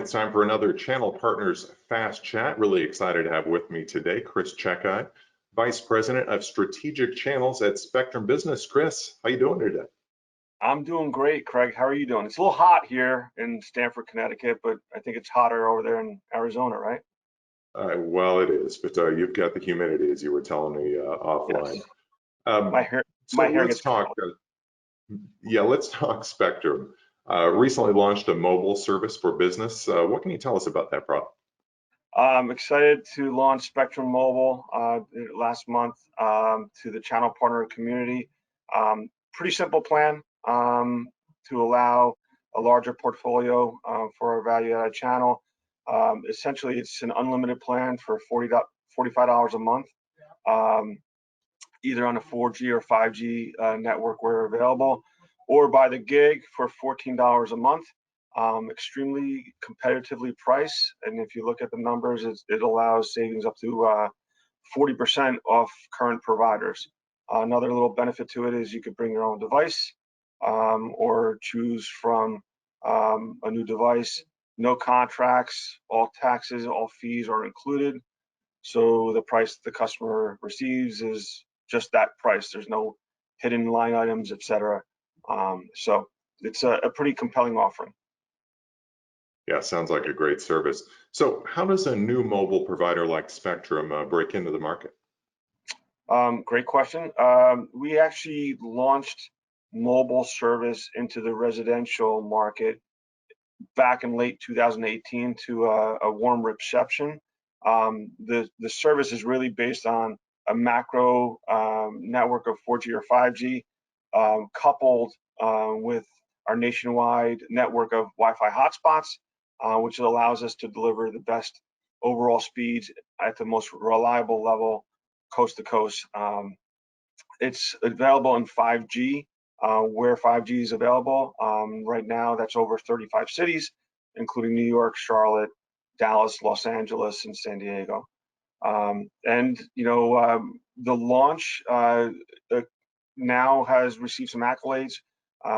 It's time for another Channel Partners Fast Chat. Really excited to have with me today Chris Czekaj, Vice President of Strategic Channels at Spectrum Business. Chris, how you doing today? I'm doing great, Craig. How are you doing? It's a little hot here in Stamford, Connecticut, but I think it's hotter over there in Arizona, right? Well, it is, but you've got the humidity, as you were telling me offline. Yes. Um, My hair let's gets talk. Let's talk Spectrum. Recently launched a mobile service for business. What can you tell us about that product? I'm excited to launch Spectrum Mobile last month to the channel partner community. Pretty simple plan to allow a larger portfolio for our value-added channel. Essentially, it's an unlimited plan for $45 a month, either on a 4G or 5G network where available, or by the gig for $14 a month. Extremely competitively priced, and if you look at the numbers, it allows savings up to 40% off current providers. Another little benefit to it is you could bring your own device or choose from a new device. No contracts, all taxes, all fees are included. So the price the customer receives is just that price. There's no hidden line items, etc. So it's a pretty compelling offering. Yeah, sounds like a great service. So how does a new mobile provider like Spectrum break into the market? Great question. We actually launched mobile service into the residential market back in late 2018 to a warm reception. The service is really based on a macro network of 4G or 5G coupled with our nationwide network of Wi-Fi hotspots, which allows us to deliver the best overall speeds at the most reliable level, coast to coast. It's available in 5G, where 5G is available. Right now, that's over 35 cities, including New York, Charlotte, Dallas, Los Angeles, and San Diego. The launch now has received some accolades.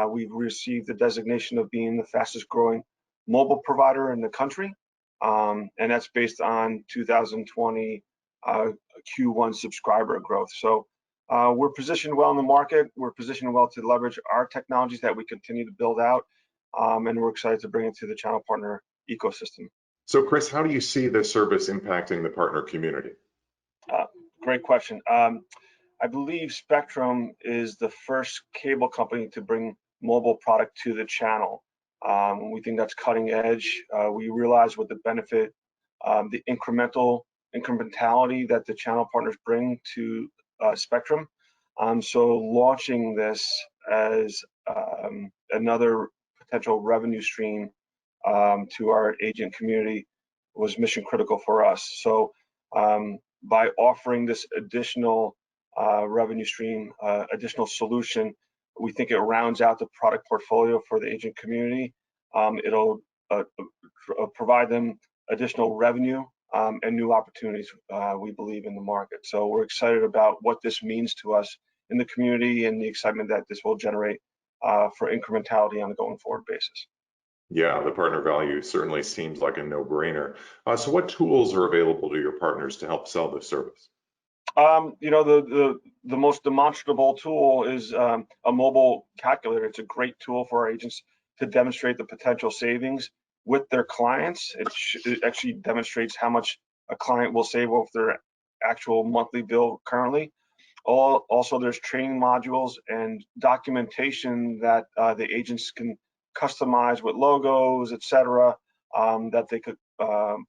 We've received the designation of being the fastest growing mobile provider in the country, and that's based on 2020 Q1 subscriber growth. So we're positioned well in the market. We're positioned well to leverage our technologies that we continue to build out, and we're excited to bring it to the channel partner ecosystem. So Chris, how do you see this service impacting the partner community? Great question. I believe Spectrum is the first cable company to bring mobile product to the channel. We think that's cutting edge. We realize what the benefit, the incrementality that the channel partners bring to Spectrum. So launching this as another potential revenue stream to our agent community was mission critical for us. So by offering this additional revenue stream, additional solution, we think it rounds out the product portfolio for the agent community. It'll provide them additional revenue and new opportunities, we believe, in the market. So we're excited about what this means to us in the community and the excitement that this will generate for incrementality on a going forward basis. Yeah, the partner value certainly seems like a no-brainer. So what tools are available to your partners to help sell this service? The most demonstrable tool is a mobile calculator. It's a great tool for our agents to demonstrate the potential savings with their clients. It actually demonstrates how much a client will save off their actual monthly bill currently. Also, there's training modules and documentation that the agents can customize with logos, etc., that they could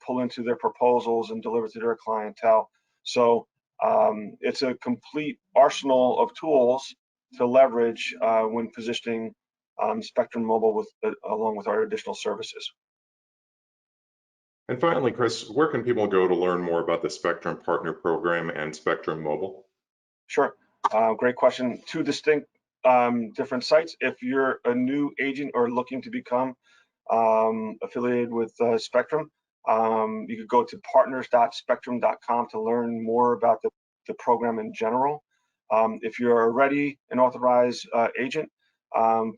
pull into their proposals and deliver to their clientele. So it's a complete arsenal of tools to leverage when positioning Spectrum Mobile along with our additional services. And finally, Chris, where can people go to learn more about the Spectrum Partner Program and Spectrum Mobile? Sure. Great question. Two distinct different sites. If you're a new agent or looking to become affiliated with Spectrum, you could go to partners.spectrum.com to learn more about the program in general. If you're already an authorized agent,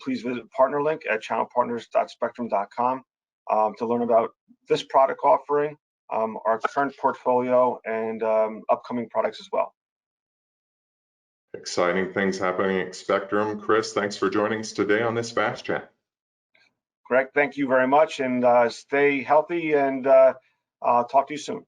please visit partner link at channelpartners.spectrum.com. to learn about this product offering, our current portfolio, and upcoming products as well. Exciting things happening at Spectrum. Chris, thanks for joining us today on this Fast Chat. Greg, thank you very much, and stay healthy, and talk to you soon.